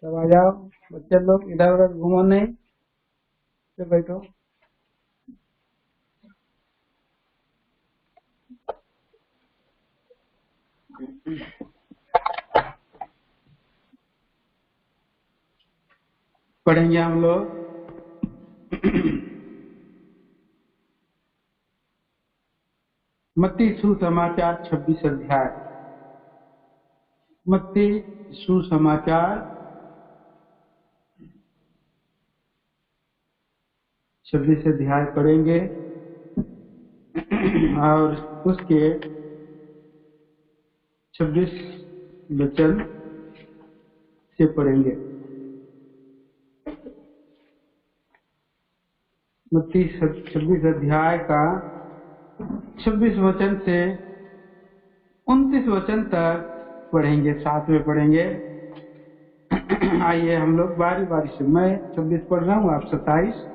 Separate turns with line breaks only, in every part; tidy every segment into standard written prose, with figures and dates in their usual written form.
सब आ जाओ बच्चे लोग, इधर उधर घूमो नहीं, तो बैठो। पढ़ेंगे हम लोग मत्ती सुसमाचार 26 अध्याय। मत्ती सुसमाचार 26 अध्याय पढ़ेंगे और उसके 26 वचन से पढ़ेंगे। मत्ती 26 अध्याय का 26 वचन से 29 वचन तक पढ़ेंगे, साथ में पढ़ेंगे। आइए हम लोग बारी बारी से, मैं 26 पढ़ रहा हूँ, आप 27।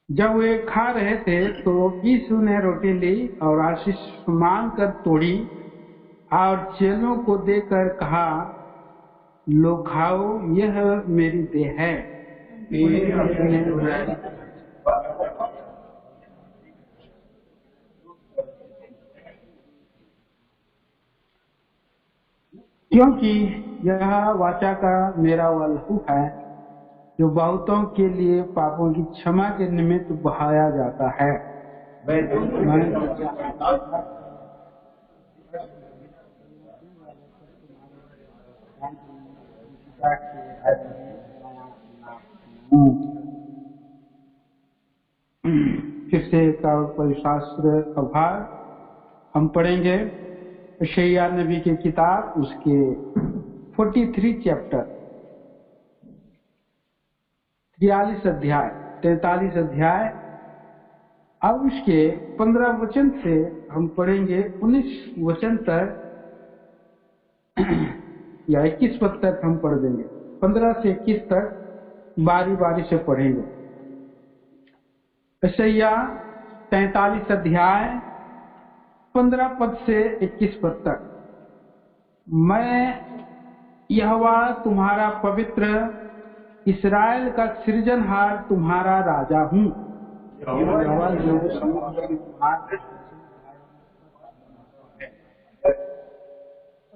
जब वे खा रहे थे तो यीशु ने रोटी ली और आशीष मानकर तोड़ी और चेलों को देकर कहा, लो खाओ, यह मेरी देह है। क्योंकि यह वाचा का मेरा वह लहू है जो बहुतों के लिए पापों की क्षमा के निमित्त बहाया जाता है। फिर से एक और पवित्र शास्त्र का भाग हम पढ़ेंगे, यशायाह नबी की किताब, उसके 43 चैप्टर, 43 अध्याय, 43 अध्याय। अब उसके 15 वचन से हम पढ़ेंगे 19 वचन तक या 21 पद तक हम पढ़ देंगे। 15 से 21 तक बारी बारी से पढ़ेंगे। यशायाह 43 अध्याय 15 पद से 21 पद तक। मैं यहोवा तुम्हारा पवित्र, इस्राएल का सृजनहार तुम्हारा राजा हूँ।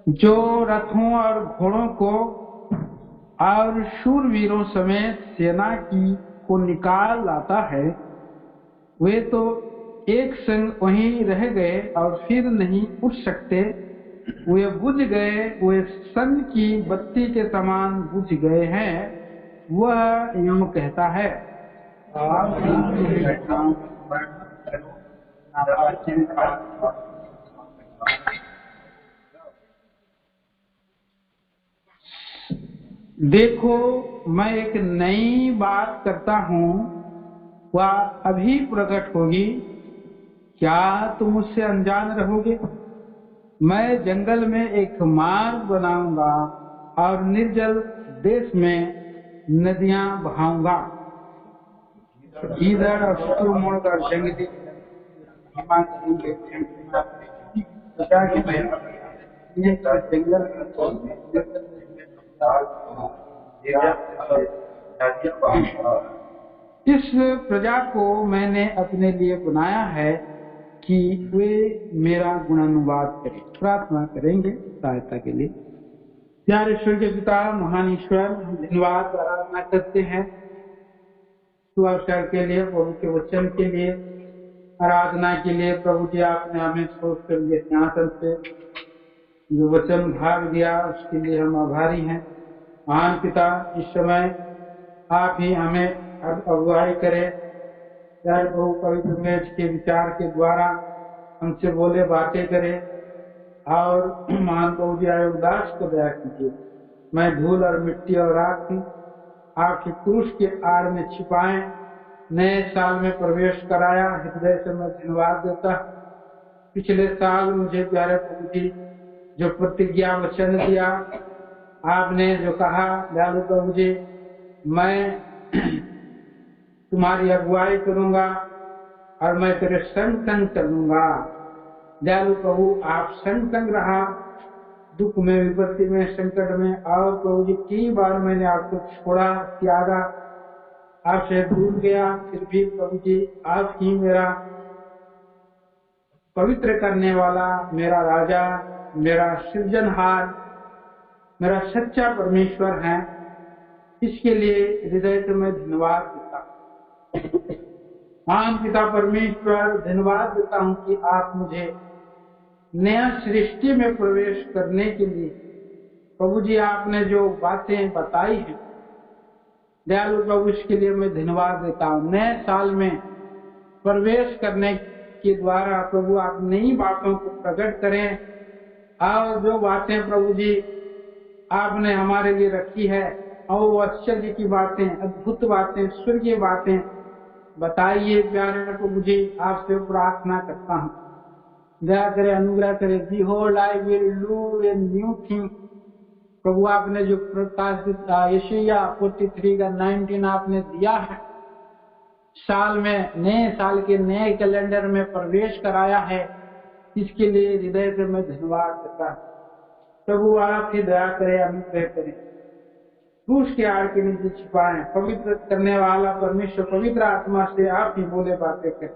जो रथों और घोड़ों को और शूरवीरों समेत सेना की को निकाल लाता है, वे तो एक संग वहीं रह गए और फिर नहीं उठ सकते। वे बुझ गए, वे सन की बत्ती के समान बुझ गए हैं। वह यूं कहता है, आप उनकी घटनाओं को वर्णन करो, ना प्राचीन काल और देखो, मैं एक नई बात करता हूँ, वह अभी प्रकट होगी, क्या तुम उससे अनजान रहोगे? मैं जंगल में एक मार्ग बनाऊंगा और निर्जल देश में नदियां बहाऊंगा। इधर और शुतुरमुर्ग और जंगली हिमा करेंगे, प्रजा के जंगल इस प्रजा को मैंने अपने लिए बनाया है कि वे मेरा गुणानुवाद करें। प्रार्थना करेंगे सहायता के लिए। प्यारे ईश्वर के पिता, महान ईश्वर, हम धन्यवाद आराधना करते हैं सुअवसर के लिए, प्रभु के वचन के लिए, आराधना के लिए। प्रभु जी, आपने हमें सोच कर ये सिंहासन से जो वचन भाग दिया, उसके लिए हम आभारी हैं। महान पिता, इस समय आप ही हमें अगुवाई करें। प्यारे प्रभु, पवित्र मेज के विचार के द्वारा हमसे बोले बातें करें और महान प्रभु जी, आए उदास को दया कीजिए। मैं धूल और मिट्टी और राख हूँ, आपके क्रूस के आड़ में छिपाएं। नए साल में प्रवेश कराया, हृदय से मैं धन्यवाद देता। पिछले साल मुझे प्यारे प्रभु जी जो प्रतिज्ञा वचन दिया, आपने जो कहा, दयालु प्रभु जी, मैं तुम्हारी अगुवाई करूंगा और मैं तेरे संग संग चलूंगा। दयालु प्रभु, आप संग संग रहा, दुख में, विपत्ति में, संकट में। और प्रभु जी, कई बार मैंने आपको छोड़ा, त्यागा, आपसे दूर गया, फिर भी प्रभु जी आप ही मेरा पवित्र करने वाला, मेरा राजा, मेरा सृजनहार, मेरा सच्चा परमेश्वर है। इसके लिए हृदय से मैं धन्यवाद देता हूँ। महान पिता परमेश्वर, धन्यवाद देता हूँ कि आप मुझे नया सृष्टि में प्रवेश करने के लिए प्रभु जी आपने जो बातें बताई हैं, दयालु प्रभु, इसके लिए मैं धन्यवाद देता हूँ। नए साल में प्रवेश करने के द्वारा प्रभु आप नई बातों को प्रकट करें और जो बातें प्रभु जी आपने हमारे लिए रखी है और वो आश्चर्य की बातें, अद्भुत बातें, स्वर्गीय बातें बताइए। प्यारे प्रभु जी, आपसे प्रार्थना करता हूँ, दया करे, अनुग्रह करे। Behold, I will do a new thing। प्रभु आपने जो प्रकाशित यशायाह 43 का 19 आपने दिया है, साल में, नए साल के नए कैलेंडर में प्रवेश कराया है, इसके लिए हृदय से मैं धन्यवाद देता हूँ। प्रभु आप ही दया करें, अनुग्रह करें, क्रूस के आड़ के नीचे छिपाएं। पवित्र करने वाला परमेश्वर पवित्र आत्मा से आप ही बोले बातें करें।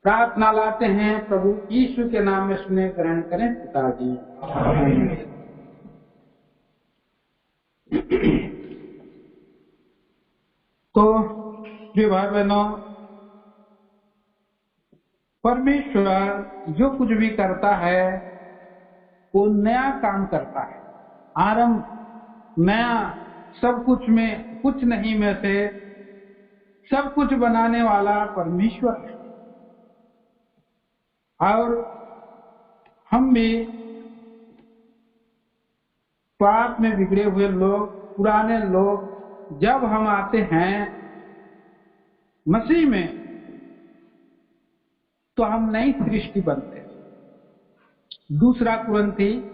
प्रार्थना लाते हैं प्रभु यीशु के नाम में, सुने ग्रहण करें पिताजी। तो प्रिय भाई बहनों, परमेश्वर जो कुछ भी करता है वो नया काम करता है। आरंभ नया, सब कुछ में, कुछ नहीं में से सब कुछ बनाने वाला परमेश्वर है। और हम भी पाप में बिगड़े हुए लोग, पुराने लोग, जब हम आते हैं मसीह में तो हम नई सृष्टि बनते हैं। दूसरा कुरिन्थी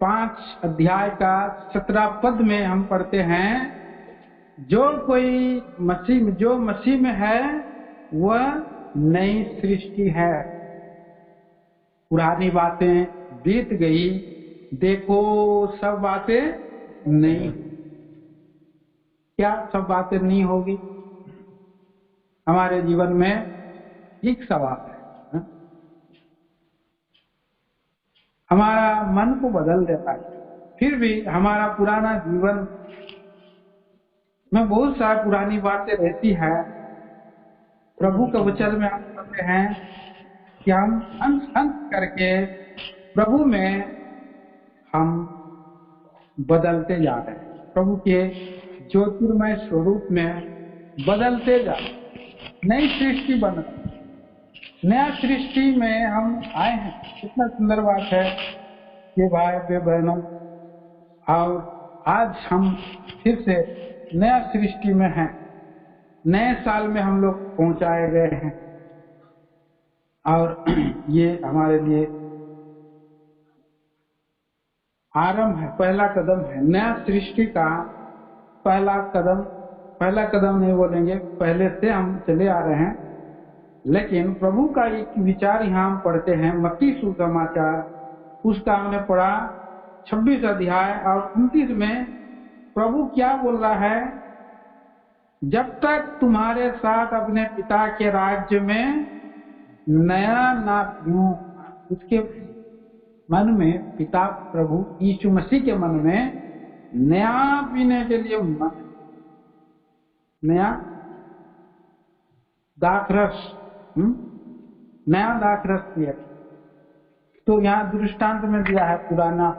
5 अध्याय का 17 पद में हम पढ़ते हैं, जो मसीह में है वह नई सृष्टि है, पुरानी बातें बीत गई, देखो सब बातें नई। क्या सब बातें नहीं होगी? हमारे जीवन में एक सवाल है। हमारा मन को बदल देता है, फिर भी हमारा पुराना जीवन में बहुत सारी पुरानी बातें रहती है। प्रभु के वचन में हम कहते हैं कि हम हंस हंस करके प्रभु में हम बदलते जा रहे हैं, प्रभु के ज्योतिर्मय स्वरूप में बदलते जा रहे हैं, नई सृष्टि बन रही है, नया सृष्टि में हम आए हैं। कितना सुंदर बात है कि भाई बे बहनों, और आज हम फिर से नया सृष्टि में हैं, नए साल में हम लोग पहुंचाए गए हैं और ये हमारे लिए आरंभ है, पहला कदम है, नया सृष्टि का पहला कदम नहीं बोलेंगे, पहले से हम चले आ रहे हैं। लेकिन प्रभु का एक विचार यहाँ हम पढ़ते हैं, मत्ती सुसमाचार, उसका हमने पढ़ा 26 अध्याय और 29 में प्रभु क्या बोल रहा है, जब तक तुम्हारे साथ अपने पिता के राज्य में नया ना पीऊं, उसके मन में, पिता प्रभु यीशु मसीह के मन में नया पीने के लिए मन, नया दाखरस, नया दाखरस पिए। तो यहाँ दृष्टांत में दिया है पुराना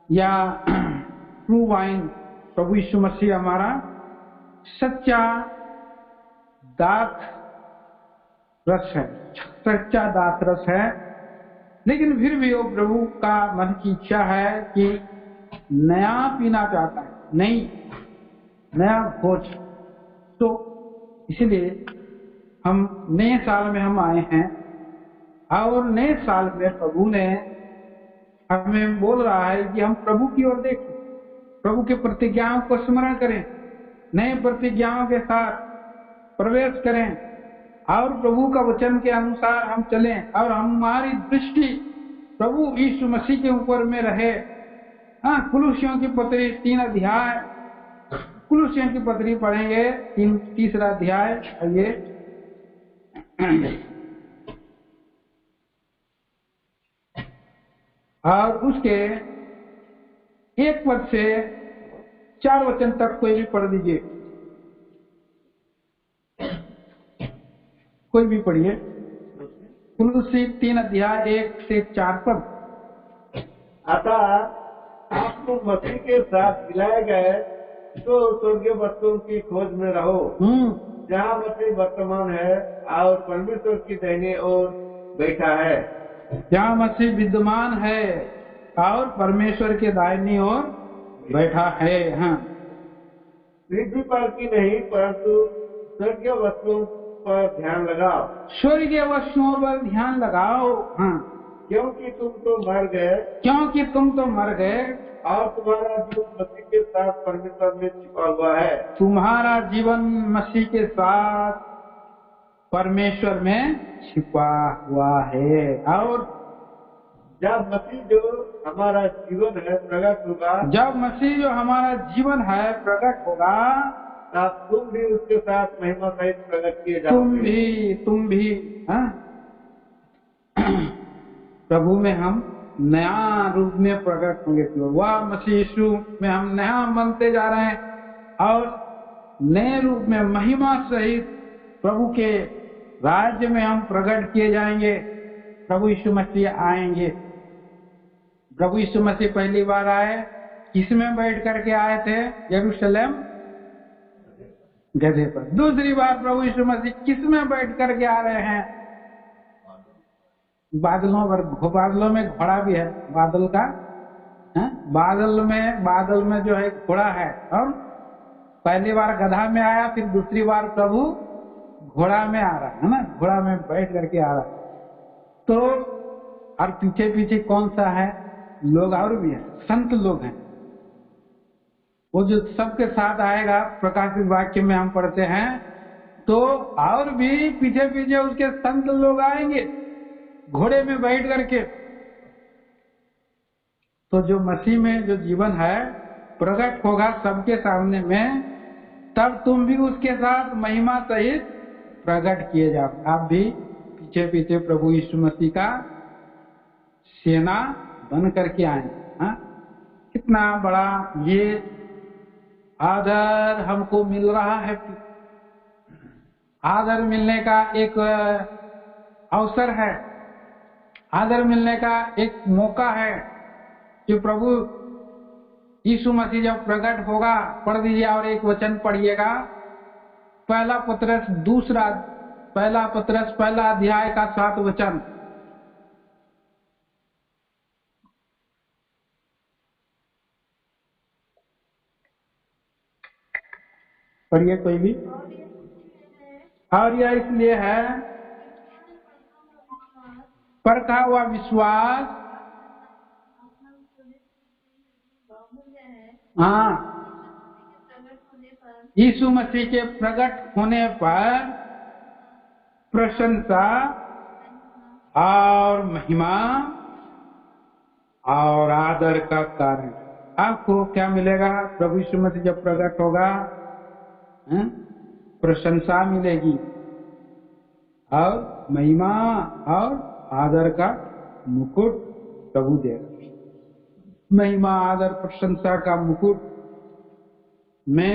या ट्रू वाइन। प्रभु यीशु मसीह हमारा सच्चा दाख रस है, सच्चा दाख रस है, लेकिन फिर भी वो प्रभु का मन की इच्छा है कि नया पीना चाहता है, नया भोज। तो इसलिए हम नए साल में हम आए हैं और नए साल में प्रभु ने हमें बोल रहा है कि हम प्रभु की ओर देखें, प्रभु के प्रतिज्ञाओं को स्मरण करें, नए प्रतिज्ञाओं के साथ प्रवेश करें और प्रभु का वचन के अनुसार हम चलें और हमारी दृष्टि प्रभु यीशु मसीह के ऊपर में रहे। हाँ, कुलुसियों की पत्री 3 अध्याय, कुलुसियों की पत्री पढ़ेंगे, 3 अध्याय, ये और उसके 1 पद से 4 वचन तक कोई भी पढ़ दीजिए, कोई भी पढ़िए। कुलुसी 3 अध्याय 1 से 4 पद।
अतः आप लोग मसीह के साथ मिलाए गए तो स्वर्गीय वस्तुओं की खोज में रहो, जहाँ मसीह वर्तमान है और परमेश्वर की दाहिनी ओर बैठा है।
जहाँ मसीह विद्यमान है और परमेश्वर के दाहिनी ओर बैठा है। हाँ,
पृथ्वी पर की नहीं परंतु स्वर्गीय वस्तुओं पर ध्यान लगाओ,
स्वर्गीय वस्तुओं पर ध्यान लगाओ। हाँ,
क्योंकि तुम तो मर गए और तुम्हारा जीवन मसीह के साथ परमेश्वर में छिपा हुआ है।
तुम्हारा जीवन मसीह के साथ परमेश्वर में छिपा हुआ है। और
जब मसीह जो हमारा जीवन है प्रकट होगा, तब तुम भी उसके साथ महिमा सहित प्रकट किए जाओगे।
तुम भी हाँ? प्रभु में हम नया रूप में प्रकट होंगे। वह मसीह यीशु में हम नया बनते जा रहे हैं और नए रूप में महिमा सहित प्रभु के राज्य में हम प्रकट किए जाएंगे। प्रभु यीशु मसीह आएंगे। प्रभु यीशु मसीह पहली बार आए, किसमें बैठ करके आए थे? यरूशलेम गधे पर। दूसरी बार प्रभु यीशु मसीह किसमें बैठ करके आ रहे हैं? बादलों में घोड़ा भी है, बादल का है? बादल में जो है घोड़ा है। और पहली बार गधा में आया, फिर दूसरी बार प्रभु घोड़ा में आ रहा है ना, घोड़ा में बैठ करके आ रहा है। तो और पीछे पीछे कौन सा है? लोग और भी है, संत लोग हैं। वो जो सबके साथ आएगा, प्रकाशित वाक्य में हम पढ़ते हैं, तो और भी पीछे पीछे उसके संत लोग आएंगे घोड़े में बैठ करके। तो जो मसीह में जो जीवन है प्रकट होगा सबके सामने में, तब तुम भी उसके साथ महिमा सहित प्रकट किए जाओ। आप भी पीछे पीछे प्रभु यीशु मसीह का सेना बन करके आए। हाँ, कितना बड़ा ये आदर हमको मिल रहा है। आदर मिलने का एक अवसर है। आदर मिलने का एक मौका है कि प्रभु यीशु मसीह जब प्रकट होगा, पढ़ दीजिए और एक वचन पढ़िएगा, पहला पत्रस पहला अध्याय का 7 वचन। पढ़िए कोई भी। और यह इसलिए है, परखा हुआ विश्वास हाँ यीशु मसीह के प्रकट होने पर प्रशंसा और महिमा और आदर का कारण। आपको क्या मिलेगा? प्रभु यीशु मसीह जब प्रकट होगा, प्रशंसा मिलेगी और महिमा और आदर का मुकुट प्रभु देगा। महिमा, आदर, प्रशंसा का मुकुट में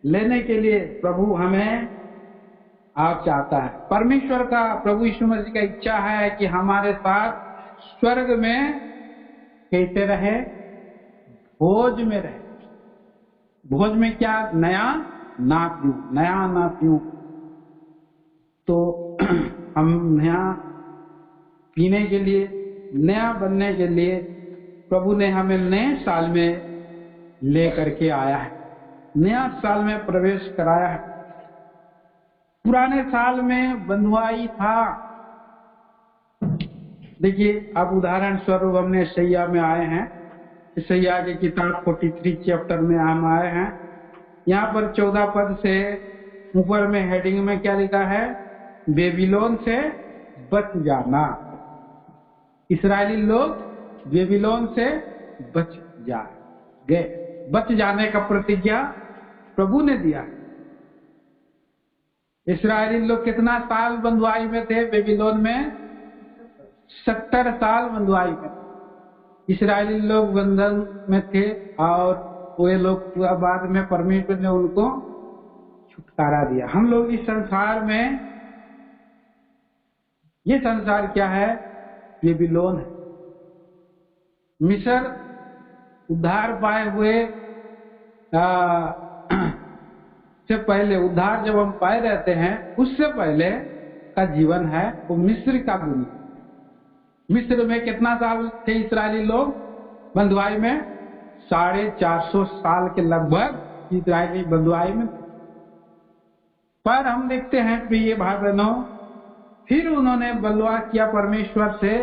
लेने के लिए प्रभु हमें आप चाहता है। परमेश्वर का, प्रभु यीशु मसीह का इच्छा है कि हमारे साथ स्वर्ग में कैसे रहे? भोज में रहे। भोज में क्या? नया ना पीऊं। तो हम नया पीने के लिए, नया बनने के लिए प्रभु ने हमें नए साल में ले करके आया है, नया साल में प्रवेश कराया है। पुराने साल में बंधुआई था। देखिए, अब उदाहरण स्वरूप हमने यशायाह में आए हैं, यशायाह की किताब 43 चैप्टर में हम आए हैं। यहाँ पर 14 पद से ऊपर में हेडिंग में क्या लिखा है? बेबीलोन से बच जाना। इस्राएली लोग बेबीलोन से बच गए। बच जाने का प्रतिज्ञा प्रभु ने दिया। इस्राएली लोग कितना साल बंधुआई में थे? बेबीलोन में 70 साल बंधुआई में इस्राएली लोग बंधन में थे, और वे लोग बाद में परमेश्वर ने उनको छुटकारा दिया। हम लोग इस संसार में, ये संसार क्या है? बेबीलोन है। मिस्र उद्धार पाए हुए से पहले, उद्धार जब हम पाए रहते हैं, उससे पहले का जीवन है वो मिस्र का दुनिया। मिस्र में कितना साल थे इस्राएली लोग बंधुआई में? 450 साल के लगभग इस्राएली बंधुआई में। पर हम देखते हैं प्रिय भाई बहनों, फिर उन्होंने बलवा किया परमेश्वर से,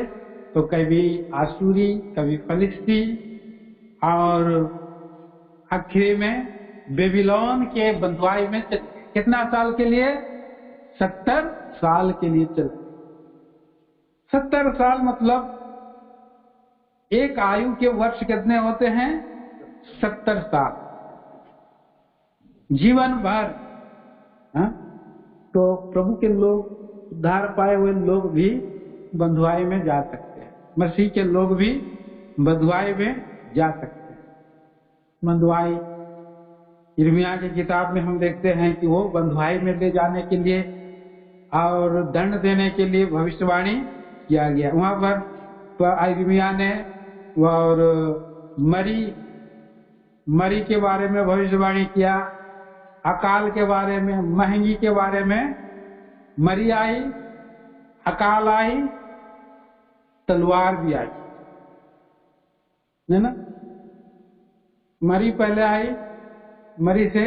तो कभी आसुरी, कभी फलिस्ती, और आखिरी में बेबीलोन के बंधुआई में चले। कितना साल के लिए? 70 साल के लिए चले। 70 साल मतलब एक आयु के वर्ष कितने होते हैं? 70 साल, जीवन भर। तो प्रभु के लोग, उद्धार पाए हुए लोग भी बंधुआई में जा सकते हैं। मसीह के लोग भी बंधुआई में जा सकते हैं। बंधुआई यिर्मयाह की किताब में हम देखते हैं कि वो बंधुआई में ले जाने के लिए और दंड देने के लिए भविष्यवाणी किया गया। वहां पर यिर्मयाह ने और मरी के बारे में भविष्यवाणी किया, अकाल के बारे में, महंगी के बारे में। मरी आई, अकाल आई, तलवार भी आई, है ना? मरी पहले आई, मरी से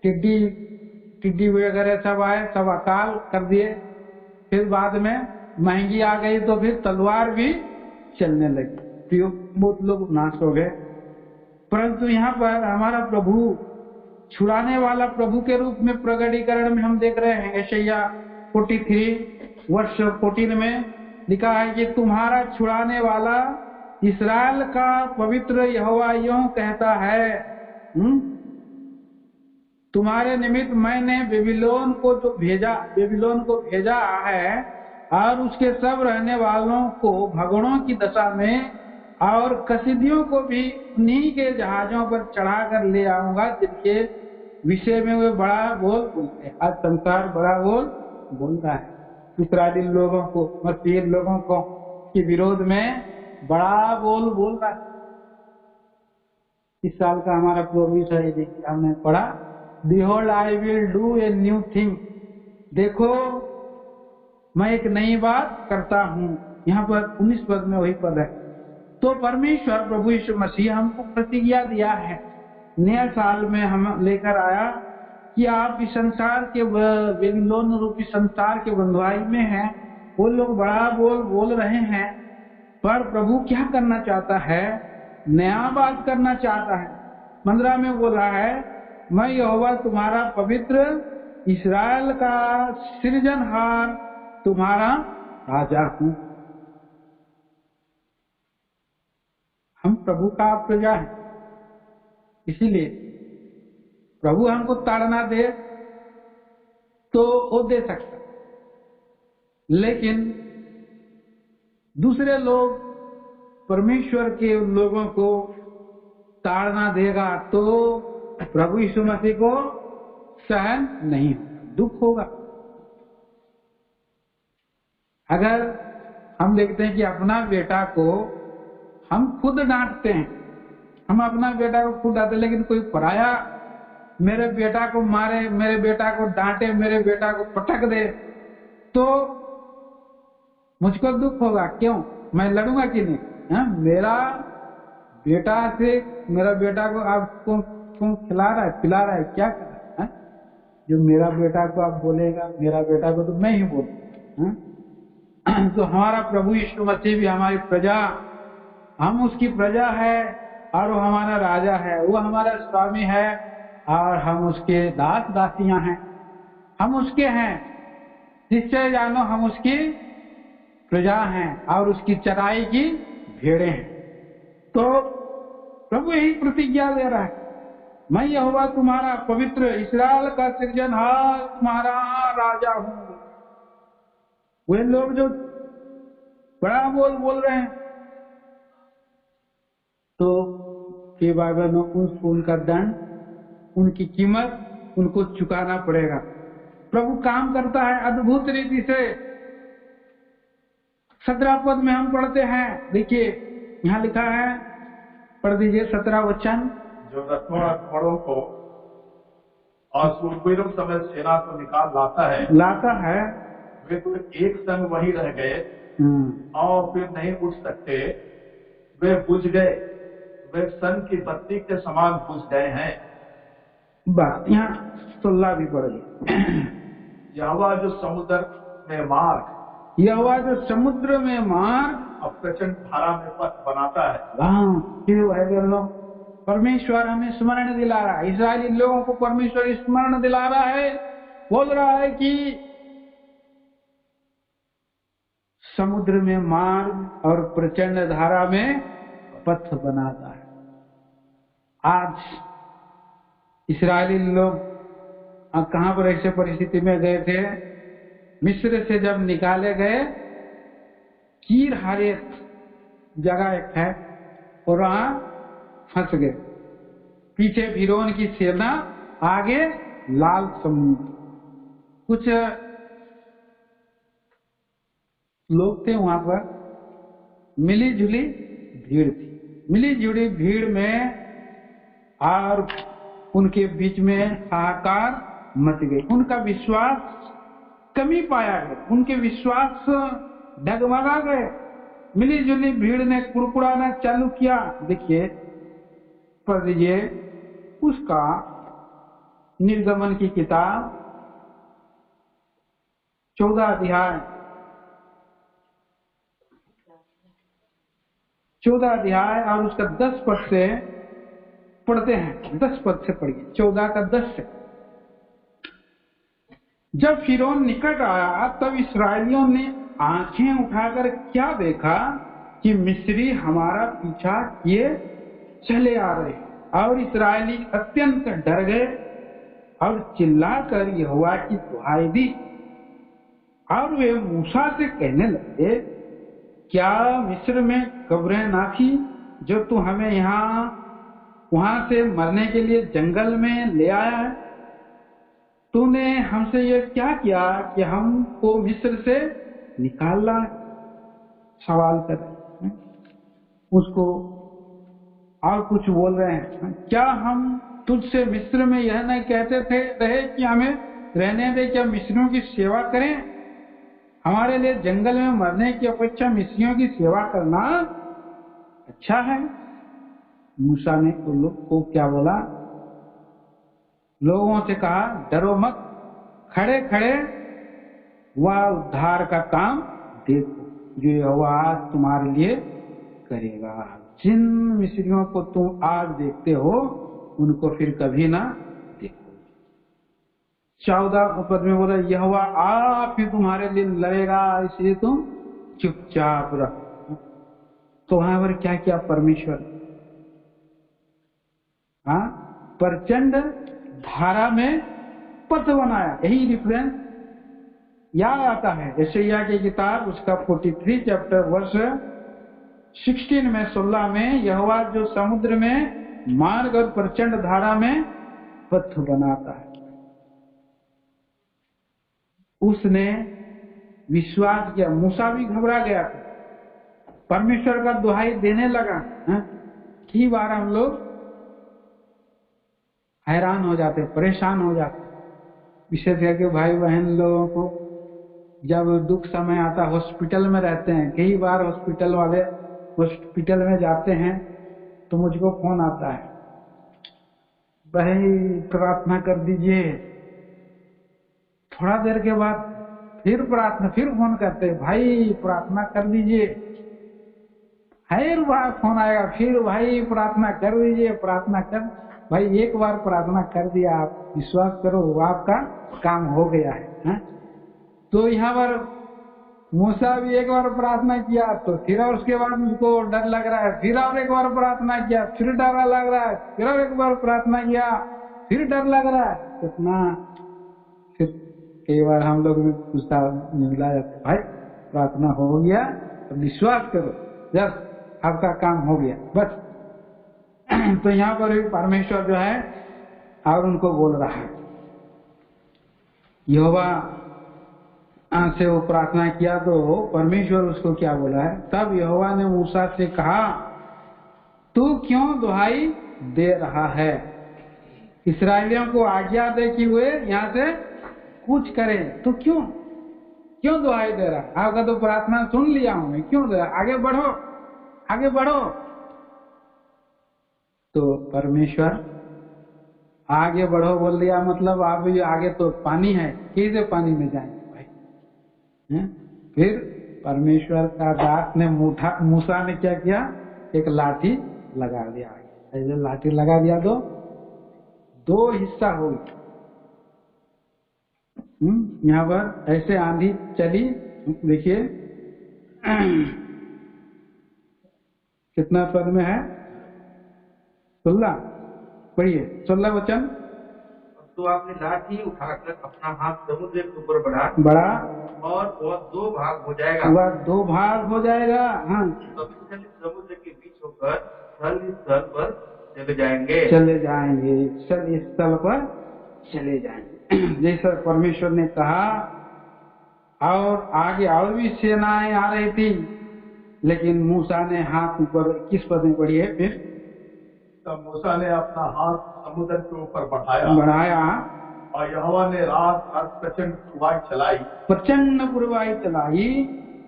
टिड्डी वगैरह सब आए, सब अकाल कर दिए। फिर बाद में महंगी आ गई, तो फिर तलवार भी चलने लगी, बहुत लोग नाश हो गए। परंतु यहाँ पर हमारा प्रभु, छुड़ाने वाला प्रभु के रूप में प्रकटीकरण में हम देख रहे हैं। यशायाह 43 वर्ष 14 में लिखा है कि तुम्हारा छुड़ाने वाला इस्राएल का पवित्र यहोवा यूं कहता है, तुम्हारे निमित्त मैंने बेबीलोन को भेजा है, और उसके सब रहने वालों को भगोड़ों की दशा में और कसीदियों को भी उन्हीं के जहाजों पर चढ़ा कर ले आऊंगा, जिनके विषय में वे बड़ा बोल बोलते हैं। आज संसार बड़ा बोल बोल रहा है, इस्राएली लोगों को, मसीही लोगों को के विरोध में बड़ा बोल रहा है। इस साल का हमारा प्रोमिस है, देखिए हमने पढ़ा, behold I will do a new thing, देखो मैं एक नई बात करता हूँ। यहाँ पर 19 पद में वही पद है। तो परमेश्वर प्रभु यीशु मसीह हमको प्रतिज्ञा दिया है, नया साल में हम लेकर आया कि आप इस संसार के बेबीलोन रूपी संसार के बंधुआई में हैं। वो लोग बड़ा बोल रहे हैं, पर प्रभु क्या करना चाहता है? नया बात करना चाहता है। 15 में बोला है, मैं यहोवा तुम्हारा पवित्र, इस्राएल का सृजनहार, तुम्हारा राजा हूँ। हम प्रभु का प्रजा है, इसीलिए प्रभु हमको ताड़ना दे तो वो दे सकता, लेकिन दूसरे लोग परमेश्वर के लोगों को ताड़ना देगा तो प्रभु यीशु मसीह को सहन नहीं, दुख होगा। अगर हम देखते हैं कि अपना बेटा को हम खुद डांटते हैं, हम अपना बेटा को खुद डांटते, लेकिन कोई पराया मेरे बेटा को मारे, मेरे बेटा को डांटे, मेरे बेटा को पटक दे, तो मुझको दुख होगा। क्यों? मैं लड़ूंगा कि नहीं? मेरा बेटा से, मेरा बेटा को आपको कौन खिला रहा है, पिला रहा है, क्या कर रहा है? जो मेरा बेटा को आप बोलेगा, मेरा बेटा को तो मैं ही बोलूंगा। तो हमारा प्रभु यीशु मसीह भी हमारी प्रजा, हम उसकी प्रजा है और वो हमारा राजा है, वो हमारा स्वामी है और हम उसके दास दासियां हैं, हम उसके हैं। निश्चय जानो हम उसकी प्रजा हैं और उसकी चराई की भेड़ें हैं। तो प्रभु यही प्रतिज्ञा दे रहा है, मैं यहोवा तुम्हारा पवित्र, इस्राएल का सृजनहार, तुम्हारा राजा हूँ। वे लोग जो बड़ा बोल रहे हैं, तो के बाइबल में उनका दंड, उनकी कीमत उनको चुकाना पड़ेगा। प्रभु काम करता है अद्भुत रीति से। 17 पद में हम पढ़ते हैं, देखिए यहाँ लिखा है, पढ़ दीजिए 17 वचन।
जो रथों को और सूरवीरों समेत सेना को निकाल लाता है, वे तो एक संग वही रह गए और फिर नहीं उठ सकते, वे बुझ गए, वे सन की बत्ती के समान बुझ गए हैं।
बस यहाँ 16 भी पढ़ गए।
यहोवा जो समुद्र में मार्ग,
यहोवा जो समुद्र में मार्ग
और प्रचंड धारा में पथ बनाता है।
परमेश्वर हमें स्मरण दिला रहा है, इस्राएली लोगों को परमेश्वर स्मरण दिला रहा है, बोल रहा है कि समुद्र में मार्ग और प्रचंड धारा में पथ बनाता है। आज इस्राएली लोग कहां पर ऐसे परिस्थिति में गए थे? मिस्र से जब निकाले गए, कीर हारेत जगह एक है और वहां फंस गए। पीछे फिरौन की सेना, आगे लाल समुद्र। कुछ लोग थे वहां पर, मिली जुली भीड़ थी। मिली जुली भीड़ में और उनके बीच में हाहाकार मच गई। उनका विश्वास कमी पाया गया, उनके विश्वास डगमगा गए। मिली जुली भीड़ ने कुड़कुड़ाना चालू किया। देखिए पढ़ लीजिए उसका निर्गमन की किताब 14 अध्याय और उसका 10 पद से पढ़ते हैं। 10 पद से पढ़िए, 14 का 10 से। जब फिरौन निकट आया तब इस्राएलियों ने आंखें उठाकर क्या देखा कि मिस्री हमारा पीछा किए चले आ रहे, और इस्राएली अत्यंत डर गए और चिल्लाकर यहोवा की दुहाई दी। और वे मूसा से कहने लगे, क्या मिस्र में कब्रें ना थी जो तू हमें वहां से मरने के लिए जंगल में ले आया है? तूने हमसे ये क्या किया कि हमको मिस्र से निकालना, सवाल कर रहे हैं। उसको और कुछ बोल रहे हैं, क्या हम तुझसे मिस्र में यह नहीं कहते थे रहे कि हमें रहने दे, क्या मिस्रियों की सेवा करें? हमारे लिए जंगल में मरने की अपेक्षा मिस्रियों की सेवा करना अच्छा है। मूसा ने उन लोग को क्या बोला? लोगों से कहा, डरो मत, खड़े खड़े वह उद्धार का काम देखो जो यहोवा आज तुम्हारे लिए करेगा। जिन मिस्रियों को तुम आज देखते हो उनको फिर कभी ना देखो। 14 पद में बोला, यहोवा आप ही तुम्हारे लिए लड़ेगा, इसलिए तुम चुपचाप रहो। तो वहां पर क्या किया परमेश्वर? हाँ, प्रचंड धारा में पथ बनाया। यही रिफरेंस याद आता है यशायाह की किताब उसका 43 चैप्टर वर्ष 16 में 16 में, यहोवा जो समुद्र में मार्ग और प्रचंड धारा में पथ बनाता है। उसने विश्वास किया। मूसा भी घबरा गया था, परमेश्वर का दुहाई देने लगा। कई बार हम लोग हैरान हो जाते, परेशान हो जाते, विशेष करके भाई बहन लोगों को जब दुख समय आता, हॉस्पिटल में रहते हैं। कई बार हॉस्पिटल वाले हॉस्पिटल में जाते हैं तो मुझको फोन आता है, भाई प्रार्थना कर दीजिए। थोड़ा देर के बाद फिर प्रार्थना, फिर फोन करते, भाई प्रार्थना कर दीजिए। फिर वहां फोन आएगा, फिर भाई प्रार्थना कर दीजिए, प्रार्थना कर। भाई एक बार प्रार्थना कर दिया, आप विश्वास करो वो आपका काम हो गया है। तो यहाँ पर मूसा भी एक बार प्रार्थना किया, तो फिर और उसके बाद उसको डर लग रहा है, फिर और एक बार प्रार्थना किया, फिर डर लग रहा है, फिर और एक बार प्रार्थना किया, फिर डर लग रहा है। कितना फिर कई बार हम लोग भी गुस्सा मिला जाता है, भाई प्रार्थना हो गया तो विश्वास करो, बस आपका काम हो गया बस। तो यहाँ पर भी परमेश्वर जो है और उनको बोल रहा है। यहोवा से वो प्रार्थना किया तो परमेश्वर उसको क्या बोला है? तब यहोवा ने मूसा से कहा, तू क्यों दुहाई दे रहा है? इस्राएलियों को आज्ञा दे कि वे यहाँ से कुछ करें। तो क्यों दुहाई दे रहा है? आपका तो प्रार्थना सुन लिया हूं मैं, क्यों दे रहा? आगे बढ़ो, आगे बढ़ो। तो परमेश्वर आगे बढ़ो बोल दिया, मतलब आप आगे तो पानी है, कैसे पानी में जाएंगे भाई? फिर परमेश्वर का दास ने मूसा ने क्या किया? एक लाठी लगा दिया। ऐसे लाठी लगा दिया तो 2 हिस्सा हो गया। यहाँ पर ऐसे आंधी चली, देखिए कितना पद में है? 16 पढ़िए, 16 वचन।
तो आपने लाठी उठाकर अपना हाथ समुद्र के ऊपर बढ़ा और वह 2 भाग हो जाएगा।
वह 2 भाग हो जाएगा। हाँ,
तभी जल समुद्र के बीच होकर स्थल पर चले जाएंगे,
स्थल पर चले जाएंगे। जैसा परमेश्वर ने कहा। और आगे और भी सेनाएं आ रही थी, लेकिन मूसा ने हाथ ऊपर, 21 पद में पढ़िए फिर।
तब मूसा ने अपना हाथ समुद्र के ऊपर बढ़ाया और यहोवा ने रात भर प्रचंड पूर्वाई चलाई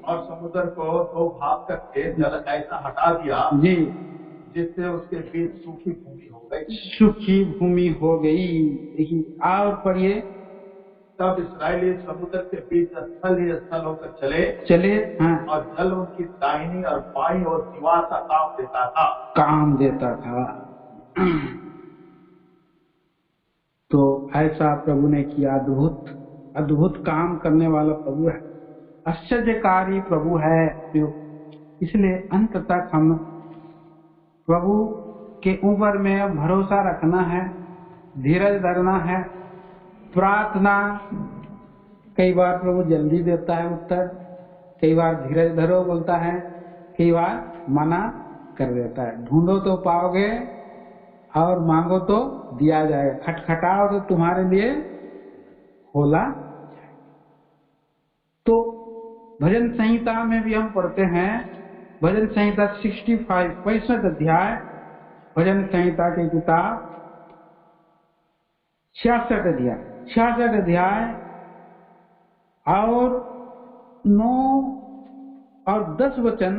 और समुद्र को 2 भाग करके जल ऐसा हटा दिया
जी,
जिससे उसके बीच सूखी भूमि हो गई।
देखिए और पढ़िए।
तब इसराइली समुद्र के बीच स्थल ही स्थल होकर
चले। हाँ,
और जल उनकी दाहिनी और बाईं और दीवार का
काम देता था। तो ऐसा प्रभु ने किया। अद्भुत काम करने वाला प्रभु है, आश्चर्यकारी प्रभु है। इसलिए अंत तक हम प्रभु के ऊपर में भरोसा रखना है, धीरज धरना है। प्रार्थना कई बार प्रभु जल्दी देता है उत्तर, कई बार धीरज धरो बोलता है, कई बार मना कर देता है। ढूंढो तो पाओगे और मांगो तो दिया जाएगा, खटखटाओ तो तुम्हारे लिए होला। तो भजन संहिता में भी हम पढ़ते हैं, भजन संहिता 65 अध्याय, भजन संहिता की किताब 66 अध्याय और 9 और 10 वचन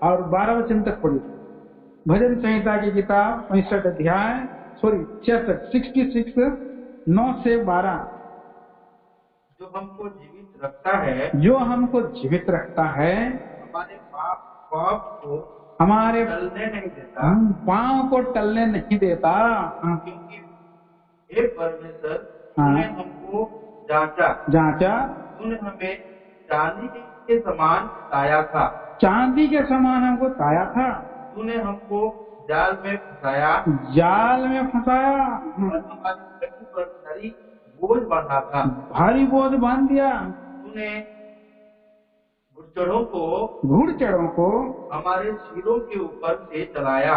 और 12 वचन तक पढ़ी। भजन संहिता की किताब 65 अध्याय 66 9 से 12।
जो हमको जीवित रखता है,
जो हमको जीवित रखता है,
हमारे पाप को
हमारे
टलने नहीं देता,
पाँव को टलने नहीं देता,
क्योंकि हे परमेश्वर तूने हमको जांचा, तूने हमें चांदी के समान ताया था,
चांदी के समान हमको ताया था,
तूने हमको जाल में फंसाया, और हमारी कटी पर भारी बोझ बांधा था,
भारी बोझ बांध दिया।
तूने घुड़चढ़ों को हमारे सिरों के ऊपर से चलाया,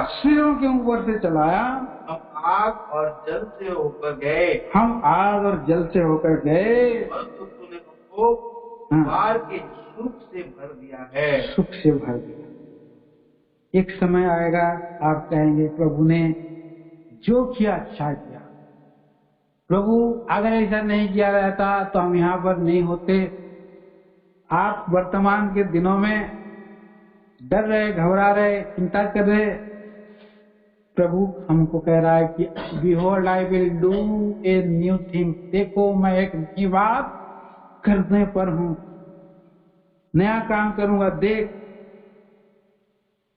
हम आग और जल से होकर गए, परंतु तूने हमको बार के सुख से भर दिया है।
एक समय आएगा आप कहेंगे प्रभु ने जो किया अच्छा किया, प्रभु अगर ऐसा नहीं किया रहता तो हम यहाँ पर नहीं होते। आप वर्तमान के दिनों में डर रहे, घबरा रहे, चिंता कर रहे, प्रभु हमको कह रहा है कि behold I will do a new thing, देखो मैं एक नई बात करने पर हूँ, नया काम करूंगा, देख।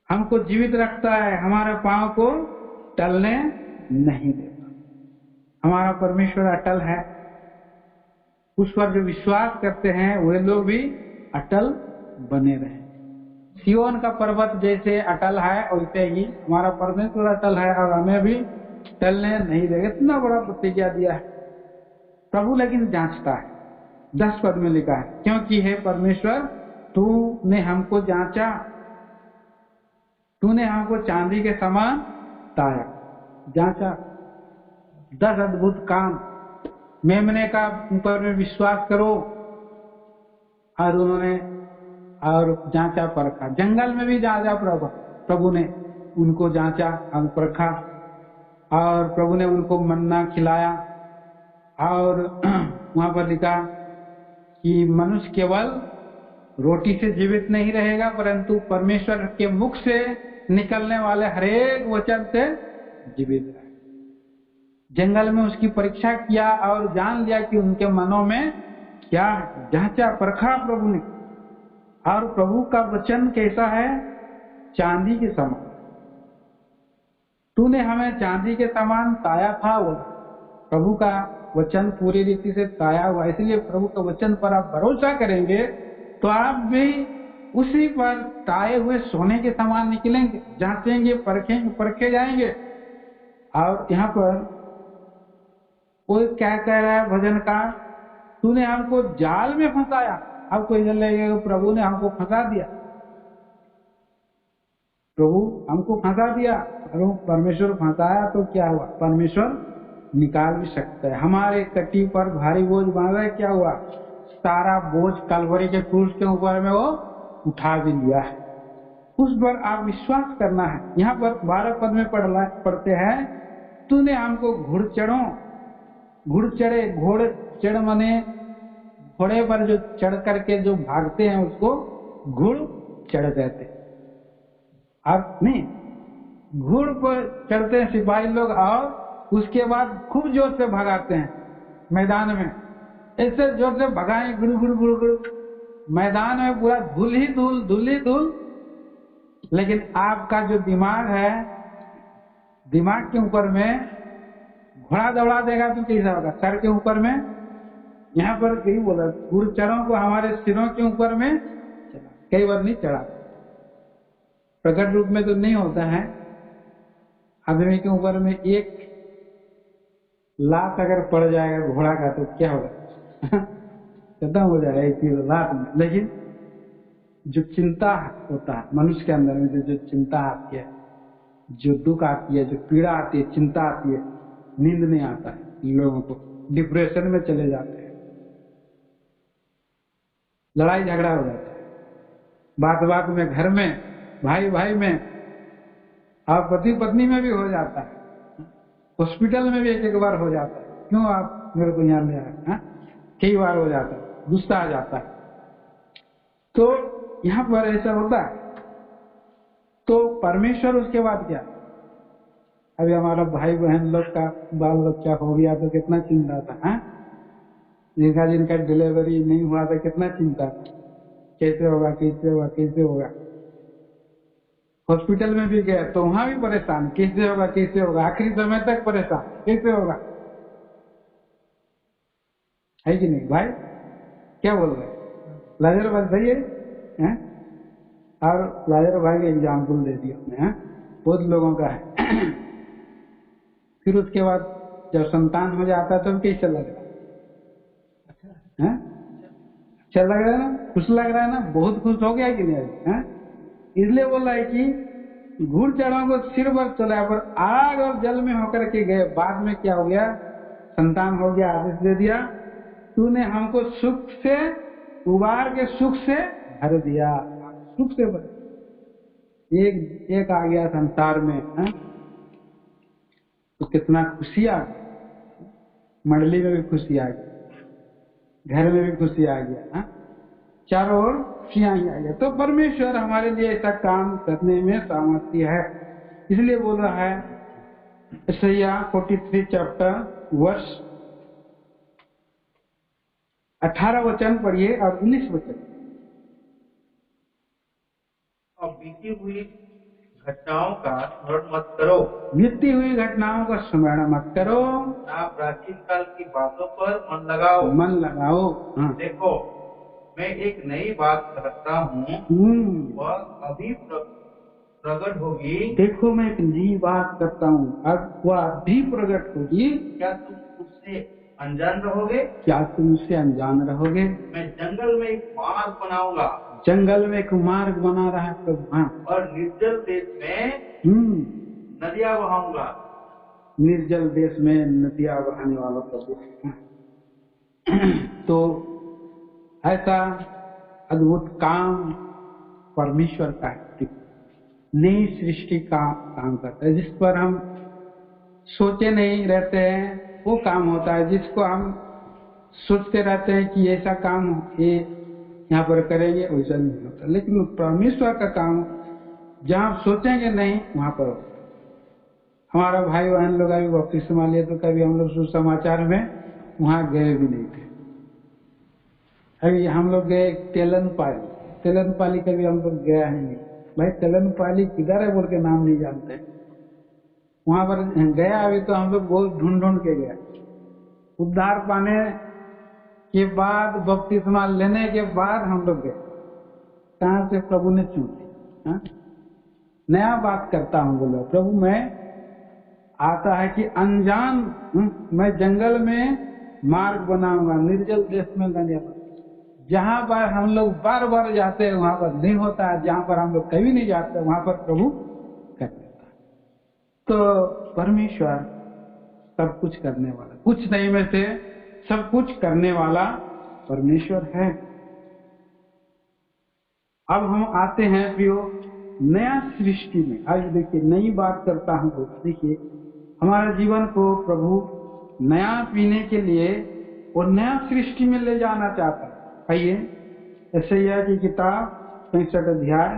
हमको जीवित रखता है, हमारे पांव को टलने नहीं देता। हमारा परमेश्वर अटल है, उस पर जो विश्वास करते हैं वे लोग भी अटल बने रहे। सियोन का पर्वत जैसे अटल है वैसे ही हमारा परमेश्वर अटल है और हमें भी टलने नहीं देगा। इतना बड़ा प्रतिज्ञा दिया है प्रभु, लेकिन जांचता है। 10 पद में लिखा है, क्योंकि हे परमेश्वर तूने हमको जांचा, तूने हमको चांदी के समान ताया, जांचा। 10 अद्भुत काम। मेमने का ऊपर में विश्वास करो, और उन्होंने और जांचा परखा। जंगल में भी जांचा प्रभु ने उनको जांचा और परखा, और प्रभु ने उनको मन्ना खिलाया। और वहां पर लिखा कि मनुष्य केवल रोटी से जीवित नहीं रहेगा, परंतु परमेश्वर के मुख से निकलने वाले हरेक वचन से जीवित रहेगा। जंगल में उसकी परीक्षा किया और जान लिया कि उनके मनों में क्या है, जांचा परखा प्रभु ने। और प्रभु का वचन कैसा है? चांदी के समान। तूने हमें चांदी के समान ताया था। वो प्रभु का वचन पूरी रीति से ताया हुआ, इसलिए प्रभु के वचन पर आप भरोसा करेंगे तो आप भी उसी पर ताए हुए सोने के समान निकलेंगे। जांचेंगे, परखेंगे, परखे जाएंगे। और यहाँ पर कोई क्या कह रहा है भजन का, तूने हमको जाल में फंसाया। अब कोई लगेगा प्रभु ने हमको फंसा दिया, प्रभु हमको फंसा दिया। अरे परमेश्वर फंसाया तो क्या हुआ, परमेश्वर निकाल भी सकता है। हमारे कटी पर भारी बोझ बांधा, क्या हुआ, सारा बोझ कलवरी के क्रूस के ऊपर में वो उठा भी लिया है। उस पर आप विश्वास करना है। यहाँ पर 12 पद में पढ़ते हैं, तूने हमको घुड़चढ़ मने घोड़े पर जो चढ़ करके जो भागते हैं उसको घुड़ चढ़ कहते हैं। आप नहीं, घुड़ पर चढ़ते हैं सिपाही लोग और उसके बाद खूब जोर से भगाते हैं मैदान में। ऐसे जोर से भगाएं, गुड़ गुड़ गुड़ गुड़, मैदान में पूरा धूल ही धूल। लेकिन आपका जो दिमाग है, दिमाग के ऊपर में घोड़ा दौड़ा देगा तो कैसा होगा, सर के ऊपर में। यहाँ पर कई बोला, घुड़चढ़ों को हमारे सिरों के ऊपर में चला, कई बार नहीं चढ़ा। प्रकट रूप में तो नहीं होता है। आदमी के ऊपर में एक लात अगर पड़ जाएगा घोड़ा का तो क्या होगा खत्म हो जाएगा एक लात में। लेकिन जो चिंता होता है मनुष्य के अंदर में, जो चिंता आती है, जो दुख आती है, जो पीड़ा आती है, चिंता आती है, नींद नहीं आता है, लोगों को डिप्रेशन में चले जाते हैं। लड़ाई झगड़ा हो जाता है, बात बात में, घर में, भाई भाई में, और पति पत्नी में भी हो जाता है, हॉस्पिटल में भी एक एक बार हो जाता है, क्यों आप मेरे को यहाँ ले आए, कई बार हो जाता है, गुस्सा आ जाता है। तो यहाँ पर ऐसा होता है। तो परमेश्वर उसके बाद क्या, अभी हमारा भाई बहन लोग का बाल बच्चा हो गया तो कितना चिंता था, जिनका डिलीवरी नहीं हुआ था कितना चिंता था, कैसे होगा कैसे होगा कैसे होगा। हॉस्पिटल में भी गए तो वहां भी परेशान, कैसे होगा कैसे होगा, आखिरी समय तक परेशान, कैसे होगा, है कि नहीं भाई? क्या बोल रहे लाजर भाई? सही है? और लाजर भाई का एग्जाम्पल दे दिया हमने, बहुत लोगों का है। फिर उसके बाद जब संतान हो जाता है तो कैसा लग रहा है? अच्छा लग रहा है ना, खुश लग रहा है ना, बहुत खुश हो गया कि नहीं? इसलिए बोला है कि घूर चढ़ाओ को सिर पर चला, पर आग और जल में होकर के गए। बाद में क्या हो गया? संतान हो गया, आदेश दे दिया, तूने हमको सुख से उबार के सुख से भर दिया, सुख से भर। एक आ गया संसार में, तो कितना खुशी आ गई, मंडली में भी खुशी आ गई, घर में भी खुशी आ गया, चारों ओर खुशियां ही आ गया। तो परमेश्वर हमारे लिए ऐसा काम करने में सामर्थ्य है। इसलिए बोल रहा है यशायाह 43 चैप्टर वर्ष 18 वचन पढ़िए और 19 वचन।
अब बीती हुई घटनाओं का स्मरण मत करो,
बीती हुई घटनाओं का स्मरण मत करो,
ना प्राचीन काल की बातों पर मन लगाओ।
मन लगाओ।
देखो मैं एक नई बात करता हूँ, वह अभी प्रकट होगी।
देखो मैं एक नई बात करता हूँ, अब वह अभी प्रकट होगी।
क्या तुम उससे अनजान रहोगे?
क्या तुम उससे अनजान रहोगे?
मैं जंगल में एक मार्ग बनाऊंगा,
जंगल में एक मार्ग बना रहा है प्रभु,
और निर्जल देश में नदियां बहाऊंगा।
निर्जल देश में नदियां बहाने वाला प्रभु। तो ऐसा अद्भुत काम परमेश्वर का है, नई सृष्टि का काम करता है। जिस पर हम सोचे नहीं रहते हैं वो काम होता है, जिसको हम सोचते रहते हैं कि ऐसा काम ये यहाँ पर करेंगे, वैसा नहीं होता। लेकिन परमेश्वर का काम जहाँ सोचेंगे नहीं वहां पर होता है। हमारा भाई बहन लोग अभी बपतिस्मा लिए तो कभी हम लोग सुसमाचार में वहां गए भी नहीं थे। अभी हम लोग गए तेलनपाली कभी हम लोग गया ही नहीं। भाई तेलनपाली किधर है बोल के नाम नहीं जानते, वहां पर गया अभी तो हम लोग बहुत ढूंढ ढूंढ के गया। उद्धार पाने के बाद, बपतिस्मा लेने के बाद हम लोग गए, कहां से प्रभु ने चुन लिया। नया बात करता हूं बोला प्रभु, मैं आता है कि अनजान, मैं जंगल में मार्ग बनाऊंगा, निर्जल देश में नदियां। जहां पर हम लोग बार बार जाते हैं वहां पर नहीं होता है, जहां पर हम लोग कभी नहीं जाते वहां पर प्रभु कर देता है। तो परमेश्वर सब कुछ करने वाला, कुछ नहीं में से सब कुछ करने वाला परमेश्वर है। अब हम आते हैं प्रियो नया सृष्टि में। आज देखिए नई बात करता हूं तो देखिए हमारे जीवन को प्रभु नया पीने के लिए और नया सृष्टि में ले जाना चाहता है। आइए यशायाह की किताब 65 अध्याय,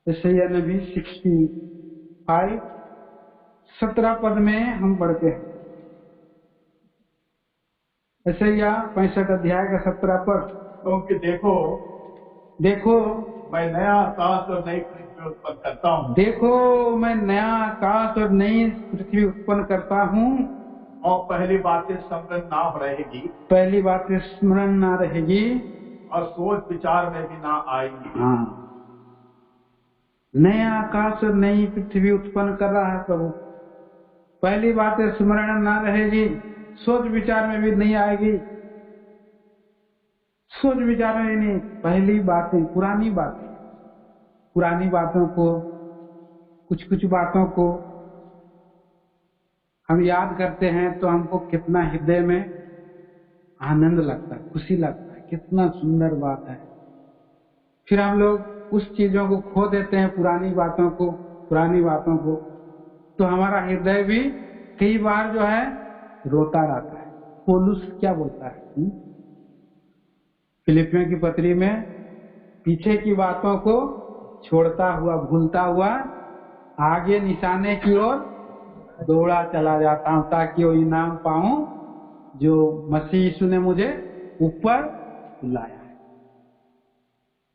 यशायाह नबी 65 17 पद में हम पढ़ते हैं। यशायाह 65 अध्याय का 17 पद।
क्योंकि देखो मैं नया आकाश और नई पृथ्वी उत्पन्न करता हूँ।
देखो मैं नया आकाश और नई पृथ्वी उत्पन्न करता हूँ,
और पहली बातें स्मरण ना रहेगी,
पहली बातें स्मरण ना रहेगी,
और सोच विचार में भी ना आएगी।
नया आकाश और नई पृथ्वी उत्पन्न कर रहा है प्रभु। पहली बातें स्मरण ना रहेगी, सोच विचार में भी नहीं आएगी। सोच विचार में नहीं, पहली बातें, पुरानी बातों को, कुछ बातों को हम याद करते हैं तो हमको कितना हृदय में आनंद लगता है, खुशी लगता है कितना सुंदर बात है। फिर हम लोग उस चीजों को खो देते हैं, पुरानी बातों को, तो हमारा हृदय भी कई बार जो है रोता रहता है। पौलुस क्या बोलता है फिलिपियों की पत्री में, पीछे की बातों को छोड़ता हुआ, भूलता हुआ आगे निशाने की ओर दौड़ा चला जाता हूं, ताकि वो इनाम पाऊं जो मसीह यीशु ने मुझे ऊपर बुलाया है,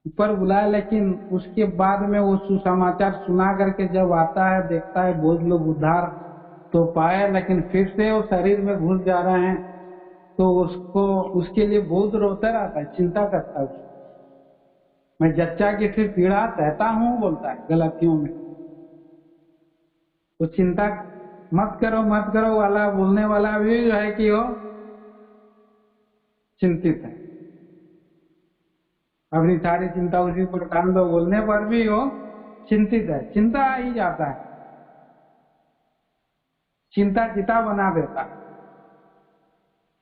ऊपर बुलाया। लेकिन उसके बाद में वो सुसमाचार सुना करके जब आता है, देखता है बहुत लोग उद्धार तो पाए, लेकिन फिर से वो शरीर में घुस जा रहे हैं, तो उसके लिए बहुत रोता रहता है, चिंता करता है। मैं जच्चा की सिर्फ पीड़ा सहता हूँ बोलता है गलतियों में। तो चिंता मत करो वाला बोलने वाला भी जो है कि वो चिंतित है, अपनी सारी चिंता उसी पर टाल दो बोलने पर भी वो चिंतित है। चिंता आ ही जाता है, चिंता चिता बना देता है,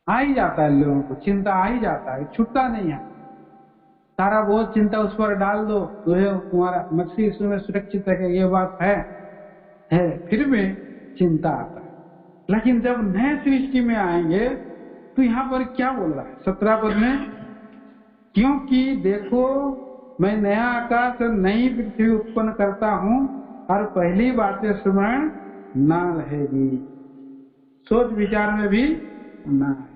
आ ही जाता है लोगों को, चिंता आ ही जाता है, छूटता नहीं है। सारा बहुत चिंता उस पर डाल दो तो तुम्हारा मसीह यीशु में सुरक्षित है कि ये बात है, फिर भी चिंता आता है। लेकिन जब नए सृष्टि में आएंगे तो यहाँ पर क्या बोल रहा है 17 पद में, क्योंकि देखो मैं नया आकाश और नई पृथ्वी उत्पन्न करता हूँ और पहली बातें स्मरण ना रहेगी, सोच विचार में भी ना है।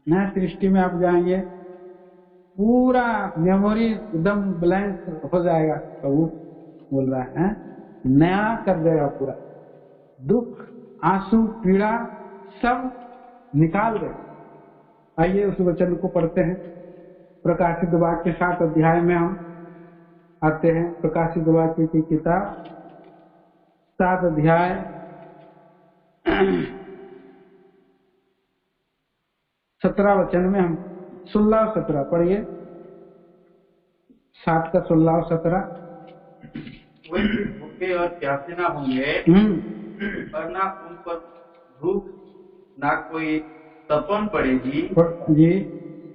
नया सृष्टि में आप जाएंगे, पूरा मेमोरी एकदम ब्लैंक हो जाएगा। प्रभु बोल रहा है नया कर देगा, पूरा दुख, आंसू, पीड़ा सब निकाल देगा। आइए उस वचन को पढ़ते हैं। प्रकाशित वाक्य 7 अध्याय में हम आते हैं। प्रकाशित वाक्य की किताब 7 अध्याय 17 वचन में हम 16 और 17 पढ़िए। 7 का 16 और 17।
वे भूखे और प्यासे ना होंगे और ना उन पर भूख ना कोई तपन पड़ेगी
जी,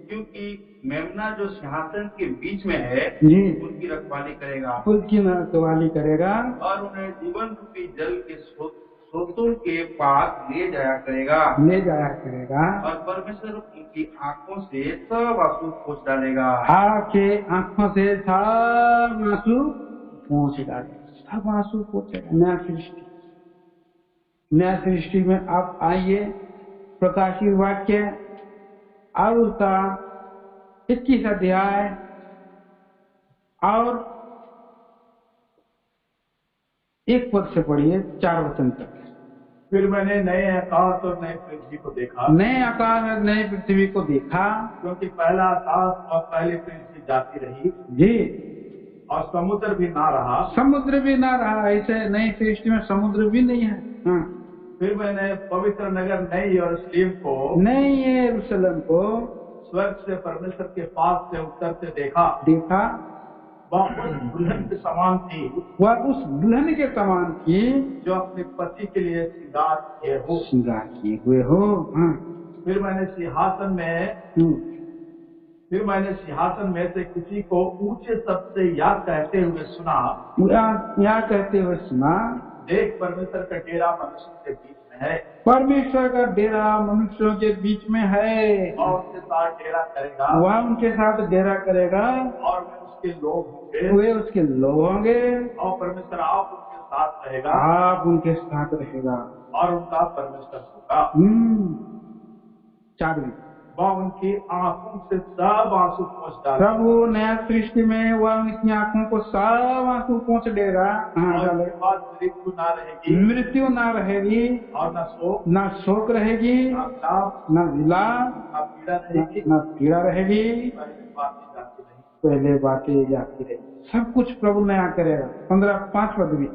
क्योंकि मेमना जो सिंहासन के बीच में है
जी,
उनकी रखवाली करेगा,
उनकी रखवाली करेगा
और उन्हें जीवन रूपी जल के स्रोतों के पास ले जाया करेगा,
और
परमेश्वर उनकी आंखों से सब आंसू पोंछ डालेगा।
आपके आंखों से सब आंसू पोंछ डालेगा, सब आंसू पोंछेगा। नया सृष्टि में आप आइए। प्रकाशित वाक्य और उसका 21 अध्याय और 1 पद से पढ़िए 4 वचन तक।
फिर मैंने नए आकाश और नई पृथ्वी को देखा,
नए आकाश और नई पृथ्वी को देखा,
क्योंकि पहला आकाश और पहली पृथ्वी जाती रही
जी,
और समुद्र भी ना रहा।
ऐसे नई सृष्टि में समुद्र भी नहीं है। हाँ।
फिर मैंने पवित्र नगर नई यरूशलेम को स्वर्ग से परमेश्वर के पास से उतरते देखा। वह उस दुल्हन के समान थी, जो अपने पति के लिए श्रृंगार किए हुए हो।
हाँ।
फिर मैंने सिंहासन में से किसी को ऊंचे शब्द से यह कहते हुए सुना, देख परमेश्वर का डेरा मनुष्यों के बीच में है,
परमेश्वर का डेरा मनुष्यों के बीच में है,
वह उनके साथ डेरा करेगा और वे उसके लोग होंगे, और परमेश्वर आप उनके साथ रहेगा और उनका परमेश्वर होगा।
4
वह उनकी आंखों से सब आंसू पोंछ डालेगा।
प्रभु नया सृष्टि में वह उनकी आंखों को सब आंसू पोंछ देगा। मृत्यु ना रहेगी
और
न शोक रहेगी, न विलाप, न पीड़ा रहेगी, पहले बातें जाती रही। सब कुछ प्रभु नया करेगा। 5 पद भी।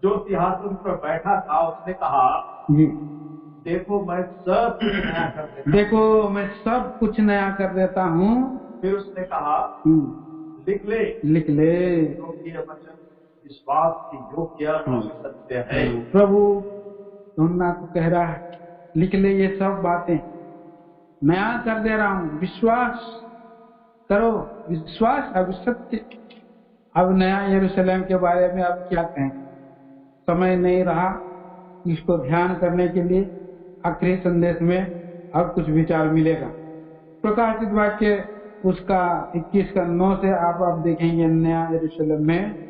जो सिंहासन पर बैठा था उसने कहा,
जी,
देखो मैं सब कुछ नया कर देता हूँ। फिर उसने कहा, लिख ले क्योंकि यह वचन विश्वास की योग्य और सत्य है।
प्रभु यूहन्ना को कह रहा है लिख ले ये सब बातें, नया कर दे रहा हूँ, विश्वास करो। विश्वास अब सत्य। अब नया यरूशलेम के बारे में अब क्या कहें, समय नहीं रहा इसको ध्यान करने के लिए। आखिरी संदेश में अब कुछ विचार मिलेगा। प्रकाशित वाक्य उसका 21 का 9 से आप देखेंगे नया यरूशलेम में,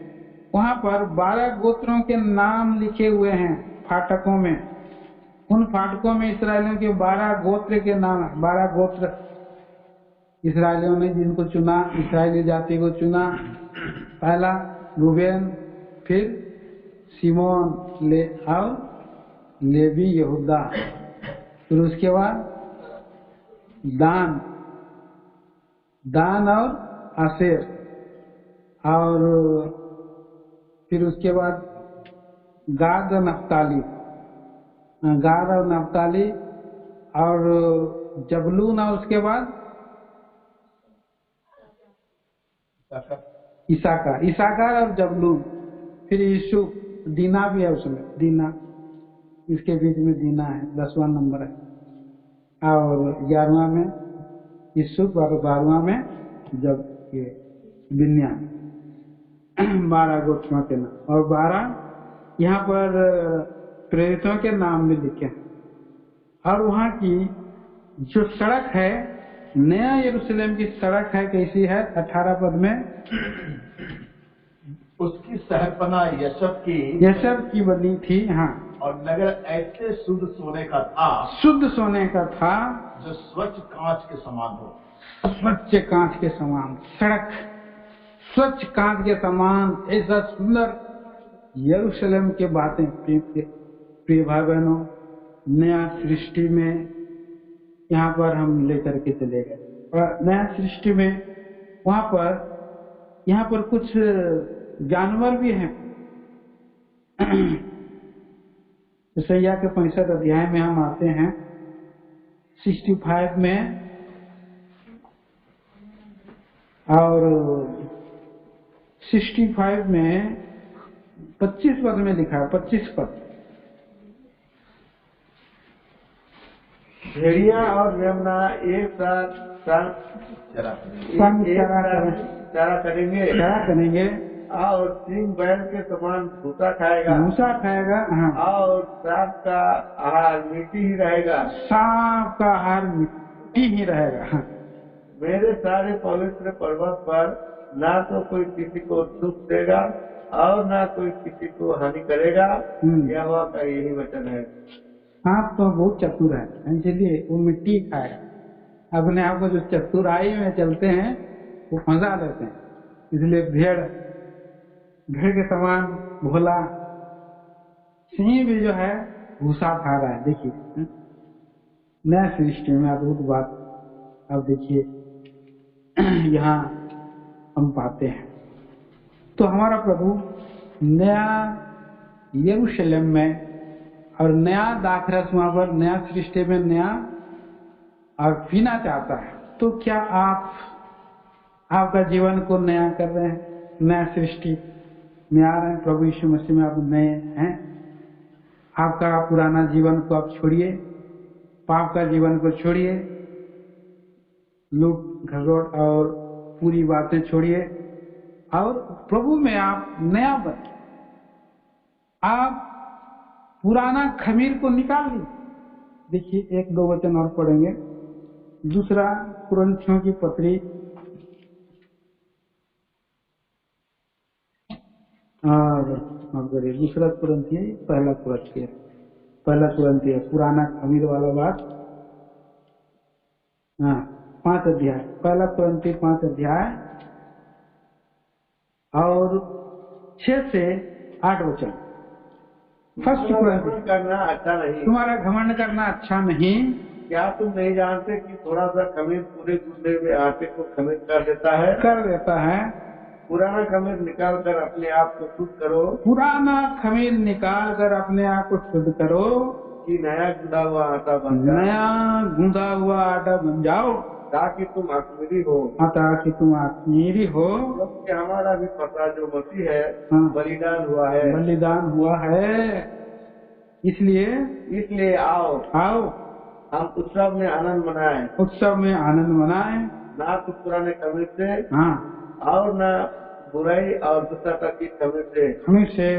वहां पर 12 गोत्रों के नाम लिखे हुए हैं फाटकों में। उन फाटकों में इसराइलियों के 12 गोत्र के नाम, 12 गोत्र इसराइलियों ने जिनको चुना, इसराइली जाति को चुना। पहला रूबेन, फिर सिमोन ले और लेवी यहूदा, फिर उसके बाद दान और आसेर, और फिर उसके बाद गाद और नफ्ताली, और जबलून, और उसके बाद इसाकार और जबलून, फिर यीशु, दीना भी है उसमें, दीना इसके बीच में दीना है, 10वां नंबर है, और 11वां में यीशु, और 12वां में जब ये बिन्यान। 12 गोत्रों के नाम, और 12 यहाँ पर प्रेरितों के नाम भी लिखे हैं। और वहाँ की जो सड़क है, नया यरूशलेम की सड़क है, कैसी है? 18 पद में,
उसकी सहरपना यशब
की बनी थी। हाँ,
और नगर ऐसे शुद्ध सोने का था जो स्वच्छ कांच के समान हो।
स्वच्छ कांच के समान सड़क, स्वच्छ कांच के समान, ऐसा सुंदर यरूशलेम के बातें प्रिय भाई बहनों, नया सृष्टि में यहाँ पर हम लेकर के चले गए। और नया सृष्टि में वहाँ पर यहाँ पर कुछ जानवर भी हैं। ईसाइया के 65 अध्याय में हम आते हैं, 65 में, और 65 में 25 पद में लिखा है, 25 पद,
भेड़िया और मेमना एक साथ चारा करेंगे, और सिंह बैल के समान भूसा खाएगा,
हाँ।
और सांप का आहार मिट्टी ही रहेगा,
हाँ।
मेरे सारे पवित्र पर्वत पर ना तो कोई किसी को दुख देगा और ना कोई किसी को हानि करेगा। यहोवा का यही वचन है।
सांप तो बहुत चतुर है, इसलिए वो मिट्टी खाएगा। अपने आप को जो चतुराई में चलते हैं वो फंसा लेते हैं, इसलिए भेड़ के समान भोला। सिंह भी जो है भूसा खा रहा है। देखिए नया सृष्टि में अद्भुत बात अब देखिए यहाँ हम पाते हैं। तो हमारा प्रभु नया यरूशलेम में और नया दाखरस वहां पर नया सृष्टि में नया और पीना चाहता है। तो क्या आप आपका जीवन को नया कर रहे हैं? नया सृष्टि में आ रहे हैं, प्रभु यीशु मसीह में आप नए हैं। आपका पुराना जीवन को आप छोड़िए, पाप का जीवन को छोड़िए, लूट घसोड़ और पूरी बातें छोड़िए और प्रभु में आप नया बने। आप पुराना खमीर को निकाल लीजिए। देखिए 1-2 वचन और पढ़ेंगे। दूसरा कुरिन्थियों की पत्री और दूसरा कुरिन्थियों, पहला कुरिन्थियों पुराना खमीर वाला बात। 5 अध्याय, पहला कुरिन्थियों 5 अध्याय और 6 से 8 वचन। फर्स्ट कुरिन्थियों,
करना अच्छा नहीं,
तुम्हारा घमंड करना अच्छा नहीं।
क्या तुम नहीं जानते कि थोड़ा सा खमीर पूरे गुंदे में आटे को खमीर कर देता है। पुराना खमीर निकाल कर अपने आप को शुद्ध करो।
पुराना खमीर निकाल कर अपने आप को शुद्ध करो
कि नया गूंदा हुआ आटा बन जाओ, ताकि तुम आत्मीरी हो। क्योंकि हमारा भी पता जो मसीह है बलिदान हुआ है।
इसलिए
आओ हम उत्सव में आनंद मनाएं।
उत्सव में आनंद मनाएं।
ना तो पुराने खमीर से,
हाँ,
और ना बुराई और दुष्टता की खमीर
से,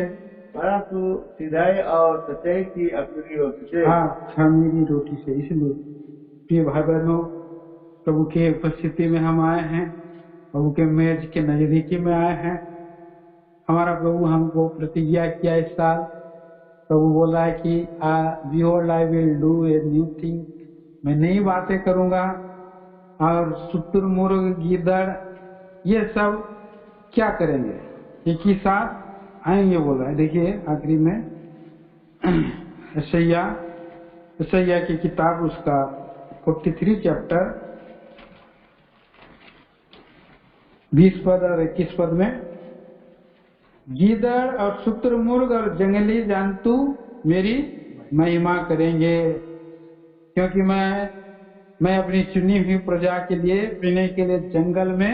परंतु सीधाई और सच्चाई की अखमीरी रोटी से।
हाँ, खमीरी रोटी से। इसलिए प्रिय भाई बहनों, प्रभु के उपस्थिति में हम आए हैं, प्रभु के मेज के नजदीकी में आए हैं। हमारा प्रभु हमको प्रतिज्ञा किया इस साल, प्रभु बोल रहा है कि behold I will do a new thing, मैं नई बातें करूंगा। और शुतुरमुर्ग, गीदड़, ये सब क्या करेंगे? एक ही साथ आएंगे बोल रहा है। देखिए आखिरी में यशायाह की किताब, उसका 43 चैप्टर 20 पद और 21 पद में, गीदड़ और शुतुरमुर्ग और जंगली जंतु मेरी महिमा करेंगे, क्योंकि मैं अपनी चुनी हुई प्रजा के लिए पीने के लिए जंगल में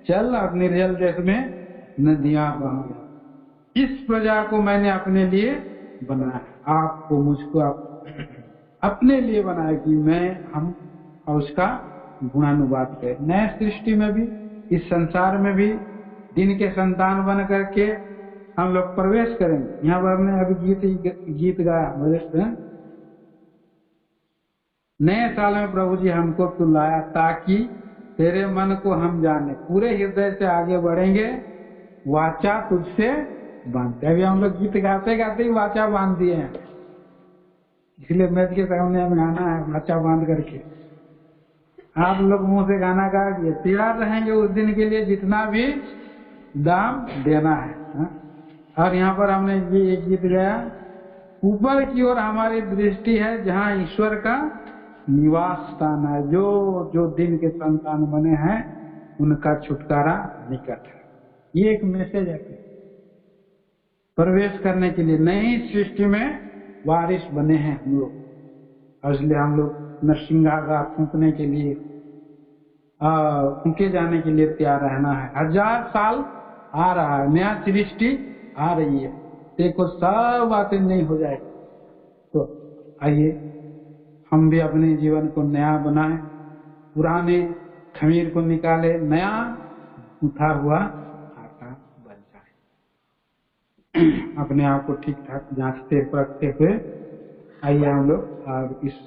जल और निर्जल देश में नदियां बहाऊंगा। इस प्रजा को मैंने अपने लिए बनाया, आपको मुझको अपने लिए बनाया कि हम और उसका गुणानुवाद करें। नए सृष्टि में भी, इस संसार में भी दिन के संतान बन करके हम लोग प्रवेश करेंगे। यहाँ पर हमने अभी गीत गाया, नए साल में प्रभु जी हमको तू लाया ताकि तेरे मन को हम जाने, पूरे हृदय से आगे बढ़ेंगे, वाचा तुझसे बांधते। अभी हम लोग गीत गाते गाते ही वाचा बांध दिए हैं, इसलिए मेज के सामने हम गाना है वाचा बांध करके। आप लोग मुंह से गाना गा दिए, तैयार रहेंगे उस दिन के लिए जितना भी दाम देना है, हा? और यहाँ पर हमने ये गीत गाया, ऊपर की ओर हमारी दृष्टि है जहाँ ईश्वर का निवास स्थान है। जो दिन के संतान बने हैं उनका छुटकारा निकट है। ये एक मैसेज है प्रवेश करने के लिए। नई सृष्टि में वारिस बने हैं हम लोग, और इसलिए हम लोग नरसिंहार फूंकने के लिए, फूंके जाने के लिए तैयार रहना है। 1000 साल आ रहा है, नया सृष्टि आ रही है, देखो सब बातें नई हो जाएगी। तो आइए हम भी अपने जीवन को नया बनाएं, पुराने खमीर को निकाले, नया उठा हुआ आटा बन जाए। अपने आप को ठीक ठाक जांचते परखते हुए आइए हम लोग और इस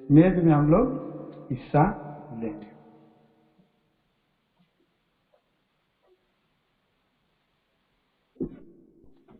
मेज में हम लोग हिस्सा लेंगे।